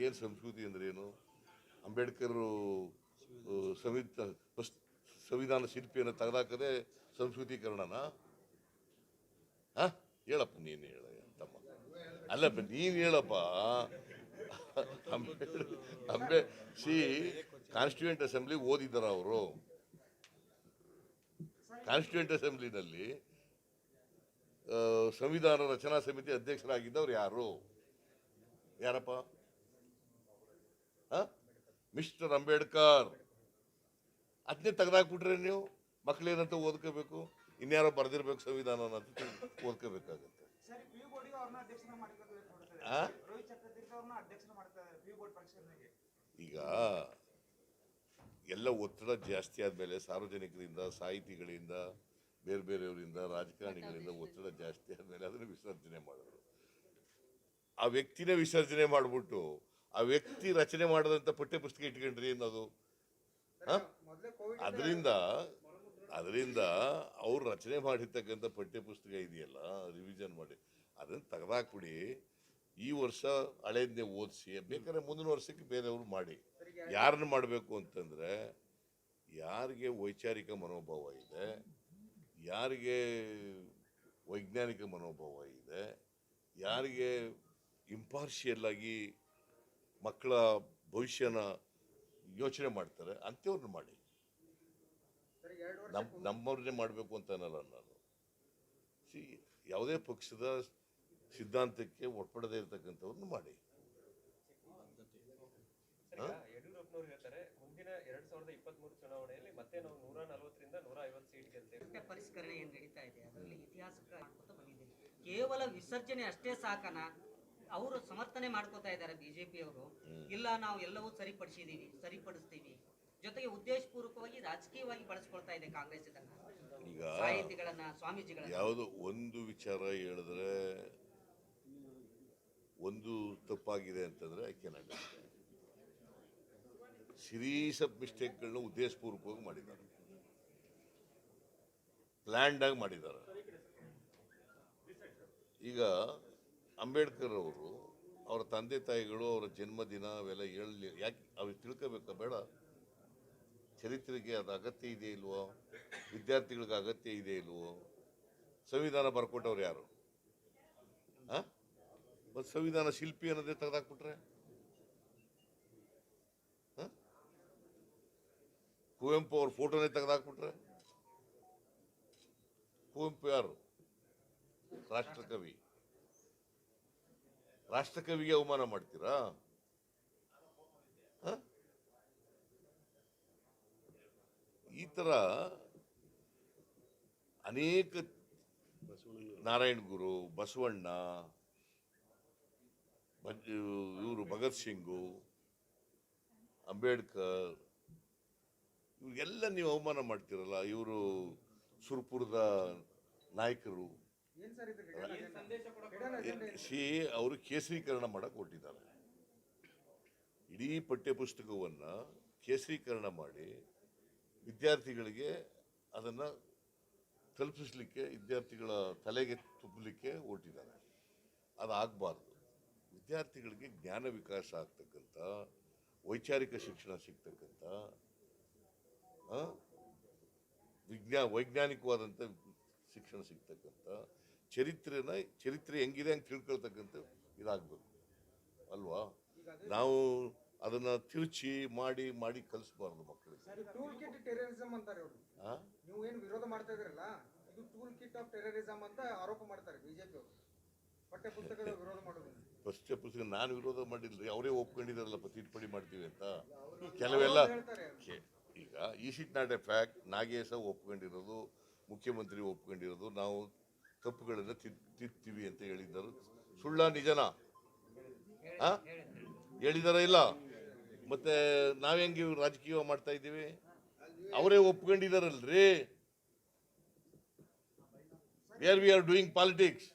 ಏನು ಸಂಸ್ಕೃತಿ ಅಂದ್ರೇನು? ಅಂಬೇಡ್ಕರ್ ಸಂವಿಧಾನ ಶಿಲ್ಪಿಯನ್ನು ತೆಗೆದಾಕದೆ ಸಂಸ್ಕೃತೀಕರಣನಾ? ಹೇಳಪ್ಪ, ನೀನು ಹೇಳ ತಮ್ಮ. ಅಲ್ಲಪ್ಪ, ನೀನು ಹೇಳಪ್ಪ. ಅಂಬೇ ಸಿ ಕಾನ್ಸ್ಟಿಟ್ಯೂಯೆಂಟ್ ಅಸೆಂಬ್ಲಿ ಓದಿದ್ದಾರ ಅವರು. ಕಾನ್ಸ್ಟಿಟ್ಯೂಯೆಂಟ್ ಅಸೆಂಬ್ಲಿನಲ್ಲಿ ಸಂವಿಧಾನ ರಚನಾ ಸಮಿತಿ ಅಧ್ಯಕ್ಷರಾಗಿದ್ದವ್ರು ಯಾರಪ್ಪ? ಮಿಸ್ಟರ್ ಅಂಬೇಡ್ಕರ್. ಅದನ್ನೇ ತೆಗೆದಾಕ್ಬಿಟ್ರೆ ನೀವು ಮಕ್ಕಳೇನಂತ ಓದ್ಕೋಬೇಕು, ಇನ್ಯಾರೋ ಬರೆದಿರ್ಬೇಕು ಸಂವಿಧಾನ ಅಂತ ಓದ್ಕೋಬೇಕಾಗತ್ತೆ. ಈಗ ಎಲ್ಲ ಒತ್ತಡ ಜಾಸ್ತಿ ಆದ್ಮೇಲೆ ಸಾರ್ವಜನಿಕರಿಂದ, ಸಾಹಿತಿಗಳಿಂದ, ಬೇರೆ ಬೇರೆಯವರಿಂದ, ರಾಜಕಾರಣಿಗಳಿಂದ ಒತ್ತಡ ಜಾಸ್ತಿ ಆದ್ಮೇಲೆ ಅದನ್ನು ವಿಸರ್ಜನೆ ಮಾಡಿದ್ರು. ಆ ವ್ಯಕ್ತಿನೇ ವಿಸರ್ಜನೆ ಮಾಡಿಬಿಟ್ಟು ಆ ವ್ಯಕ್ತಿ ರಚನೆ ಮಾಡದಂತ ಪಠ್ಯ ಪುಸ್ತಕ ಇಟ್ಕೊಂಡ್ರಿ ಅನ್ನೋದು. ಅದರಿಂದ ಅವ್ರು ರಚನೆ ಮಾಡಿರ್ತಕ್ಕಂಥ ಪಠ್ಯ ಪುಸ್ತಕ ಇದೆಯಲ್ಲ, ರಿವಿಷನ್ ಮಾಡಿ ಅದನ್ನ ತೆಗೆದಾಕ್ಬಿಡಿ. ಈ ವರ್ಷ ಹಳೇದನ್ನೇ ಓದಿಸಿ, ಬೇಕಾದ್ರೆ ಮುಂದಿನ ವರ್ಷಕ್ಕೆ ಬೇರೆಯವ್ರು ಮಾಡಿ. ಯಾರನ್ನು ಮಾಡಬೇಕು ಅಂತಂದ್ರೆ, ಯಾರಿಗೆ ವೈಚಾರಿಕ ಮನೋಭಾವ ಇದೆ, ಯಾರಿಗೆ ವೈಜ್ಞಾನಿಕ ಮನೋಭಾವ ಇದೆ, ಯಾರಿಗೆ ಇಂಪಾರ್ಷಿಯಲ್ ಆಗಿ ಮಕ್ಕಳ ಭವಿಷ್ಯನ ಯೋಚನೆ ಮಾಡ್ತಾರೆ ಅಂಥವ್ರನ್ನ ಮಾಡಿ. ನಮ್ಮವ್ರನ್ನೇ ಮಾಡಬೇಕು ಅಂತ ಅನ್ನಲ್ಲ ನಾನು. ಯಾವುದೇ ಪಕ್ಷದ ಸಿದ್ಧಾಂತಕ್ಕೆ ಒಟ್ಪಡದೇ ಇರತಕ್ಕಂಥವ್ರನ್ನ ಮಾಡಿ. ಯಡಿಯೂರಪ್ಪನವರು ಹೇಳ್ತಾರೆ, ಮುಂದಿನ 2023 ಚುನಾವಣೆಯಲ್ಲಿ ಮತ್ತೆ ನಾವು 140ರಿಂದ 150 ಸೀಟ್ ಗೆಲ್ತೇವೆ. ಪರಿಷ್ಕರಣೆ ಏನ್ ನಡೀತಾ ಇದೆ ಅದರಲ್ಲಿ ಇತಿಹಾಸಕ್ಕೆ ಬಂದಿದೆ. ಕೇವಲ ವಿಸರ್ಜನೆ ಅಷ್ಟೇ ಸಾಕನ ಅವರು ಸಮರ್ಥನೆ ಮಾಡ್ಕೋತಾ ಇದ್ದಾರೆ ಬಿಜೆಪಿ ಅವರು. ಇಲ್ಲ, ನಾವು ಎಲ್ಲವೂ ಸರಿಪಡಿಸ್ತೀವಿ, ಜೊತೆಗೆ ಉದ್ದೇಶಪೂರ್ವಕವಾಗಿ ರಾಜಕೀಯವಾಗಿ ಬಳಸ್ಕೊಳ್ತಾ ಇದೆ ಕಾಂಗ್ರೆಸ್ ಇದನ್ನ. ಈಗ ಸಾಹಿತಿಗಳನ್ನ, ಸ್ವಾಮೀಜಿಗಳನ್ನ ಯಾವುದೋ ಒಂದು ವಿಚಾರ ಹೇಳಿದ್ರೆ ಒಂದು ತಪ್ಪಾಗಿದೆ ಅಂತಂದ್ರೆ I can understand. Series of ಮಿಸ್ಟೇಕ್ಗಳನ್ನ ಉದ್ದೇಶಪೂರ್ವಕವಾಗಿ ಮಾಡಿದ್ದಾರೆ, ಪ್ಲ್ಯಾಂಡ್ ಆಗಿ ಮಾಡಿದ್ದಾರೆ. ಈಗ ಅಂಬೇಡ್ಕರ್ ಅವರು, ಅವರ ತಂದೆ ತಾಯಿಗಳು, ಅವರ ಜನ್ಮದಿನ ಅವೆಲ್ಲ ಹೇಳಲಿ, ಯಾಕೆ ಅವ್ರು ತಿಳ್ಕೋಬೇಕಾ ಬೇಡ? ಚರಿತ್ರೆಗೆ ಅದು ಅಗತ್ಯ ಇದೆ ಇಲ್ವೋ? ವಿದ್ಯಾರ್ಥಿಗಳಿಗೆ ಅಗತ್ಯ ಇದೆ ಇಲ್ವೋ? ಸಂವಿಧಾನ ಬರ್ಕೊಟ್ಟವ್ರು ಯಾರು? ಮತ್ತು ಸಂವಿಧಾನ ಶಿಲ್ಪಿ ಅನ್ನೋದೇ ತೆಗೆದಾಕ್ಬಿಟ್ರೆ, ಕುವೆಂಪು ಅವ್ರ ಫೋಟೋನೇ ತೆಗೆದಾಕ್ಬಿಟ್ರೆ, ಕುವೆಂಪು ಯಾರು? ರಾಷ್ಟ್ರಕವಿ. ರಾಷ್ಟ್ರಕವಿಗೆ ಅವಮಾನ ಮಾಡ್ತೀರಾ? ಈ ತರ ಅನೇಕ, ನಾರಾಯಣ್ ಗುರು, ಬಸವಣ್ಣ, ಇವರು ಭಗತ್ ಸಿಂಗು, ಅಂಬೇಡ್ಕರ್, ಇವ್ರಿಗೆಲ್ಲ ನೀವು ಅವಮಾನ ಮಾಡ್ತೀರಲ್ಲ. ಇವರು ಸುರ್ಪುರದ ನಾಯಕರು. ಅವರು ಕೇಸರೀಕರಣ ಮಾಡಕ್ ಹೊರಟಿದ್ದಾರೆ. ಇಡೀ ಪಠ್ಯ ಪುಸ್ತಕವನ್ನ ಕೇಸರೀಕರಣ ಮಾಡಿ ವಿದ್ಯಾರ್ಥಿಗಳಿಗೆ ಅದನ್ನ ತಲುಪಿಸ್ಲಿಕ್ಕೆ, ವಿದ್ಯಾರ್ಥಿಗಳ ತಲೆಗೆ ತುಂಬಲಿಕ್ಕೆ ಹೊರಟಿದ್ದಾರೆ. ಅದಾಗಬಾರ್ದು. ವಿದ್ಯಾರ್ಥಿಗಳಿಗೆ ಜ್ಞಾನ ವಿಕಾಸ ಆಗ್ತಕ್ಕಂಥ, ವೈಚಾರಿಕ ಶಿಕ್ಷಣ ಸಿಗ್ತಕ್ಕಂಥ, ವೈಜ್ಞಾನಿಕವಾದಂಥ ಶಿಕ್ಷಣ ಸಿಗ್ತಕ್ಕಂಥ, ಚರಿತ್ರೆ ಹೆಂಗಿದೆ ಹಂಗೆ ತಿಳ್ಕೊಳ್ತಕ್ಕಂಥ ಇದಾಗಬೇಕು ಅಲ್ವಾ? ನಾವು ಅದನ್ನ ತಿರುಚಿ ಮಾಡಿ ಕಲಿಸಬಾರ್ದು ಮಕ್ಕಳಿಗೆ. ಟೂಲ್ ಕಿಟ್ ಟೆರರಿಸಂ ಅಂತಾರೆ ಅವರು. ನೀವು ಏನು ವಿರೋಧ ಮಾಡ್ತಾ ಇದ್ರಲ್ಲ, ಇದು ಟೂಲ್ ಕಿಟ್ ಆಫ್ ಟೆರರಿಸಂ ಅಂತ ಆರೋಪ ಮಾಡ್ತಾರೆ ಬಿಜೆಪಿ ಅವರು. ಪಠ್ಯ ಪುಸ್ತಕದ ವಿರೋಧ ಮಾಡೋದು. ಪಠ್ಯ ಪುಸ್ತಕ ನಾನು ವಿರೋಧ ಮಾಡಿಲ್ರಿ, ಅವರೇ ಒಪ್ಕೊಂಡಿದಾರಲ್ಲಪ್ಪ ತಿದ್ದುಪಡಿ ಮಾಡ್ತೀವಿ ಅಂತ. ಕೆಲವೆಲ್ಲ ಈಗ is it not a fact? Nagesh ಒಪ್ಕೊಂಡಿರೋದು, ಮುಖ್ಯಮಂತ್ರಿ ಒಪ್ಕೊಂಡಿರೋದು, ನಾವು ತಪ್ಪುಗಳನ್ನು ತಿದ್ತೀವಿ ಅಂತ ಹೇಳಿದ್ದರು. ಸುಳ್ಳ ನಿಜನ? ಹೇಳಿದಾರ ಇಲ್ಲ? ಮತ್ತೆ ನಾವೆಂಗೆ ರಾಜಕೀಯ ಮಾಡ್ತಾ ಇದ್ದೀವಿ? ಅವರೇ ಒಪ್ಕೊಂಡಿದಾರಲ್ರಿ. Where we are doing politics.